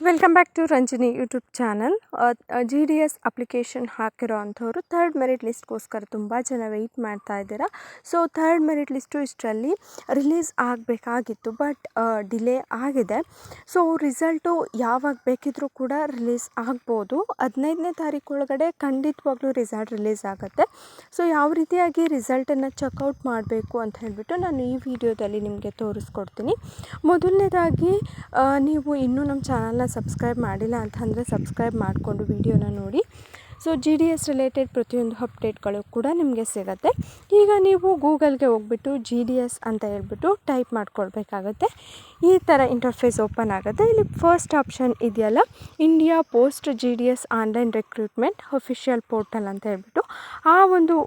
Welcome back to Ranjini YouTube channel. GDS application ಹಾಕಿರೋ ಅಂಥವ್ರು third merit ಲಿಸ್ಟ್ಗೋಸ್ಕರ ತುಂಬ ಜನ ವೆಯ್ಟ್ ಮಾಡ್ತಾ ಇದ್ದೀರಾ. ಸೊ ಥರ್ಡ್ ಮೆರಿಟ್ ಲಿಸ್ಟು ಇಷ್ಟರಲ್ಲಿ ರಿಲೀಸ್ ಆಗಬೇಕಾಗಿತ್ತು, ಬಟ್ ಡಿಲೇ ಆಗಿದೆ. ಸೊ ರಿಸಲ್ಟು ಯಾವಾಗ ಬೇಕಿದ್ರೂ ಕೂಡ ರಿಲೀಸ್ ಆಗ್ಬೋದು. 15ನೇ ತಾರೀಕು ಒಳಗಡೆ ಖಂಡಿತವಾಗ್ಲೂ ರಿಸಲ್ಟ್ ರಿಲೀಸ್ ಆಗುತ್ತೆ. ಸೊ ಯಾವ ರೀತಿಯಾಗಿ ರಿಸಲ್ಟನ್ನು ಚೆಕ್ಔಟ್ ಮಾಡಬೇಕು ಅಂತ ಹೇಳಿಬಿಟ್ಟು ನಾನು ಈ ವಿಡಿಯೋದಲ್ಲಿ ನಿಮಗೆ ತೋರಿಸ್ಕೊಡ್ತೀನಿ. ಮೊದಲನೇದಾಗಿ ನೀವು ಇನ್ನೂ ನಮ್ಮ ಚಾನಲ್ನ ಸಬ್ಸ್ಕ್ರೈಬ್ ಮಾಡಿಲ್ಲ ಅಂತಂದರೆ ಸಬ್ಸ್ಕ್ರೈಬ್ ಮಾಡಿಕೊಂಡು ವಿಡಿಯೋನ ನೋಡಿ. ಸೊ GDS ರಿಲೇಟೆಡ್ ಪ್ರತಿಯೊಂದು ಅಪ್ಡೇಟ್ಗಳು ಕೂಡ ನಿಮಗೆ ಸಿಗುತ್ತೆ. ಈಗ ನೀವು ಗೂಗಲ್ಗೆ ಹೋಗ್ಬಿಟ್ಟು GDS ಅಂತ ಹೇಳ್ಬಿಟ್ಟು ಟೈಪ್ ಮಾಡ್ಕೊಳ್ಬೇಕಾಗತ್ತೆ. ಈ ಥರ ಇಂಟರ್ಫೇಸ್ ಓಪನ್ ಆಗುತ್ತೆ. ಇಲ್ಲಿ ಫಸ್ಟ್ ಆಪ್ಷನ್ ಇದೆಯಲ್ಲ, India post GDS online recruitment official portal ಅಂತ ಹೇಳ್ಬಿಟ್ಟು ಆ ಒಂದು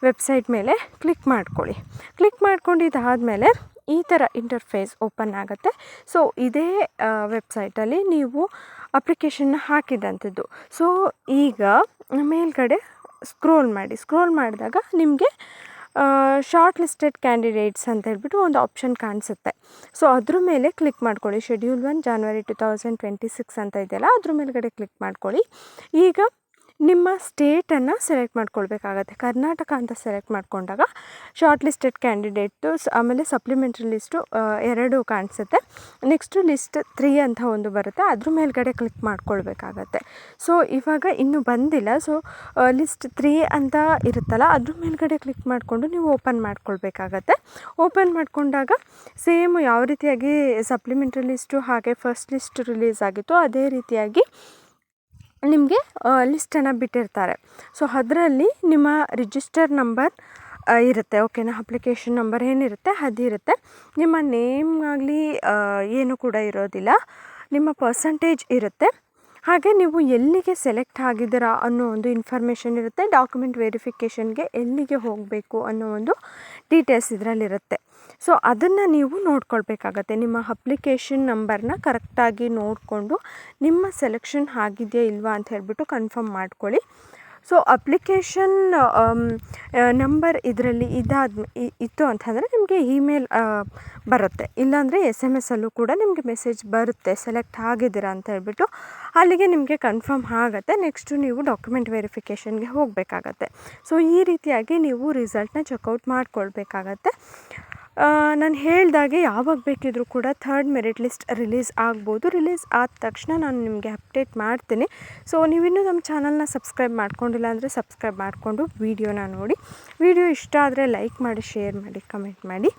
ವೆಬ್ಸೈಟ್ ಮೇಲೆ ಕ್ಲಿಕ್ ಮಾಡ್ಕೊಳ್ಳಿ. ಕ್ಲಿಕ್ ಮಾಡ್ಕೊಂಡಿದ್ದಾದಮೇಲೆ ಈ ಥರ ಇಂಟರ್ಫೇಸ್ ಓಪನ್ ಆಗುತ್ತೆ. ಸೊ ಇದೇ ವೆಬ್ಸೈಟಲ್ಲಿ ನೀವು ಅಪ್ಲಿಕೇಶನ್ನ ಹಾಕಿದಂಥದ್ದು. ಸೊ ಈಗ ಮೇಲ್ಗಡೆ ಸ್ಕ್ರೋಲ್ ಮಾಡಿದಾಗ ನಿಮಗೆ ಶಾರ್ಟ್ ಲಿಸ್ಟೆಡ್ ಕ್ಯಾಂಡಿಡೇಟ್ಸ್ ಅಂತ ಹೇಳ್ಬಿಟ್ಟು ಒಂದು ಆಪ್ಷನ್ ಕಾಣಿಸುತ್ತೆ. ಸೊ ಅದ್ರ ಮೇಲೆ ಕ್ಲಿಕ್ ಮಾಡ್ಕೊಳ್ಳಿ. ಶೆಡ್ಯೂಲ್ 1 January 2026 ಅಂತ ಇದೆಯಲ್ಲ, ಅದ್ರ ಮೇಲ್ಗಡೆ ಕ್ಲಿಕ್ ಮಾಡ್ಕೊಳ್ಳಿ. ಈಗ ನಿಮ್ಮ ಸ್ಟೇಟನ್ನು ಸೆಲೆಕ್ಟ್ ಮಾಡ್ಕೊಳ್ಬೇಕಾಗತ್ತೆ. ಕರ್ನಾಟಕ ಅಂತ ಸೆಲೆಕ್ಟ್ ಮಾಡಿಕೊಂಡಾಗ ಶಾರ್ಟ್ ಲಿಸ್ಟೆಡ್ ಕ್ಯಾಂಡಿಡೇಟು, ಆಮೇಲೆ ಸಪ್ಲಿಮೆಂಟ್ರಿ ಲಿಸ್ಟು 2 ಕಾಣಿಸುತ್ತೆ. ನೆಕ್ಸ್ಟು ಲಿಸ್ಟ್ 3 ಅಂತ ಒಂದು ಬರುತ್ತೆ, ಅದ್ರ ಮೇಲ್ಗಡೆ ಕ್ಲಿಕ್ ಮಾಡ್ಕೊಳ್ಬೇಕಾಗತ್ತೆ. ಸೊ ಇವಾಗ ಇನ್ನೂ ಬಂದಿಲ್ಲ. ಸೊ ಲಿಸ್ಟ್ 3 ಅಂತ ಇರುತ್ತಲ್ಲ, ಅದ್ರ ಮೇಲ್ಗಡೆ ಕ್ಲಿಕ್ ಮಾಡಿಕೊಂಡು ನೀವು ಓಪನ್ ಮಾಡ್ಕೊಳ್ಬೇಕಾಗತ್ತೆ. ಓಪನ್ ಮಾಡಿಕೊಂಡಾಗ ಸೇಮ್ ಯಾವ ರೀತಿಯಾಗಿ ಸಪ್ಲಿಮೆಂಟ್ರಿ ಲಿಸ್ಟು ಹಾಗೆ ಫಸ್ಟ್ ಲಿಸ್ಟ್ ರಿಲೀಸ್ ಆಗಿತ್ತು ಅದೇ ರೀತಿಯಾಗಿ ನಿಮಗೆ ಲಿಸ್ಟನ್ನು ಬಿಟ್ಟಿರ್ತಾರೆ. ಸೊ ಅದರಲ್ಲಿ ನಿಮ್ಮ ರಿಜಿಸ್ಟರ್ ನಂಬರ್ ಇರುತ್ತೆ, ಓಕೆನಾ. ಅಪ್ಲಿಕೇಶನ್ ನಂಬರ್ ಏನಿರುತ್ತೆ ಅದಿರುತ್ತೆ. ನಿಮ್ಮ ನೇಮ್ ಆಗಲಿ ಏನು ಕೂಡ ಇರೋದಿಲ್ಲ, ನಿಮ್ಮ ಪರ್ಸಂಟೇಜ್ ಇರುತ್ತೆ. ಹಾಗೆ ನೀವು ಎಲ್ಲಿಗೆ ಸೆಲೆಕ್ಟ್ ಆಗಿದ್ದೀರಾ ಅನ್ನೋ ಒಂದು ಇನ್ಫಾರ್ಮೇಷನ್ ಇರುತ್ತೆ. ಡಾಕ್ಯುಮೆಂಟ್ ವೆರಿಫಿಕೇಷನ್ಗೆ ಎಲ್ಲಿಗೆ ಹೋಗಬೇಕು ಅನ್ನೋ ಒಂದು ಡೀಟೇಲ್ಸ್ ಇದರಲ್ಲಿರುತ್ತೆ. ಸೊ ಅದನ್ನು ನೀವು ನೋಡ್ಕೊಳ್ಬೇಕಾಗತ್ತೆ. ನಿಮ್ಮ ಅಪ್ಲಿಕೇಶನ್ ನಂಬರ್ನ ಕರೆಕ್ಟಾಗಿ ನೋಡಿಕೊಂಡು ನಿಮ್ಮ ಸೆಲೆಕ್ಷನ್ ಆಗಿದೆಯಾ ಇಲ್ವಾ ಅಂತ ಹೇಳ್ಬಿಟ್ಟು ಕನ್ಫರ್ಮ್ ಮಾಡ್ಕೊಳ್ಳಿ. ಸೊ ಅಪ್ಲಿಕೇಶನ್ ನಂಬರ್ ಇದರಲ್ಲಿ ಇತ್ತು ಅಂತಂದರೆ ನಿಮಗೆ ಇಮೇಲ್ ಬರುತ್ತೆ, ಇಲ್ಲಾಂದರೆ SMS ಅಲ್ಲೂ ಕೂಡ ನಿಮಗೆ ಮೆಸೇಜ್ ಬರುತ್ತೆ ಸೆಲೆಕ್ಟ್ ಆಗಿದ್ದೀರಾ ಅಂತ ಹೇಳ್ಬಿಟ್ಟು. ಅಲ್ಲಿಗೆ ನಿಮಗೆ ಕನ್ಫರ್ಮ್ ಆಗುತ್ತೆ. ನೆಕ್ಸ್ಟು ನೀವು ಡಾಕ್ಯುಮೆಂಟ್ ವೆರಿಫಿಕೇಷನ್ಗೆ ಹೋಗಬೇಕಾಗತ್ತೆ. ಸೊ ಈ ರೀತಿಯಾಗಿ ನೀವು ರಿಸಲ್ಟ್ನ ಚೆಕ್ಔಟ್ ಮಾಡ್ಕೊಳ್ಬೇಕಾಗತ್ತೆ. ನಾನು ಹೇಳ್ದಾಗೆ ಯಾವಾಗ ಬೇಕಿದ್ರೂ ಕೂಡ ಥರ್ಡ್ ಮೆರಿಟ್ ಲಿಸ್ಟ್ ರಿಲೀಸ್ ಆಗ್ಬೋದು. ರಿಲೀಸ್ ಆದ ತಕ್ಷಣ ನಾನು ನಿಮಗೆ ಅಪ್ಡೇಟ್ ಮಾಡ್ತೀನಿ. ಸೊ ನೀವಿನ್ನೂ ನಮ್ಮ ಚಾನಲ್ನ ಸಬ್ಸ್ಕ್ರೈಬ್ ಮಾಡ್ಕೊಂಡಿಲ್ಲ ಅಂದರೆ ಸಬ್ಸ್ಕ್ರೈಬ್ ಮಾಡಿಕೊಂಡು ವಿಡಿಯೋನ ನೋಡಿ. ವಿಡಿಯೋ ಇಷ್ಟ ಆದರೆ ಲೈಕ್ ಮಾಡಿ, ಶೇರ್ ಮಾಡಿ, ಕಮೆಂಟ್ ಮಾಡಿ.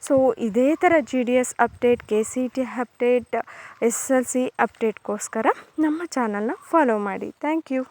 ಸೊ ಇದೇ ಥರ GDS update, KCET update, SSLC ಅಪ್ಡೇಟ್ಗೋಸ್ಕರ ನಮ್ಮ ಚಾನಲ್ನ ಫಾಲೋ ಮಾಡಿ. Thank you.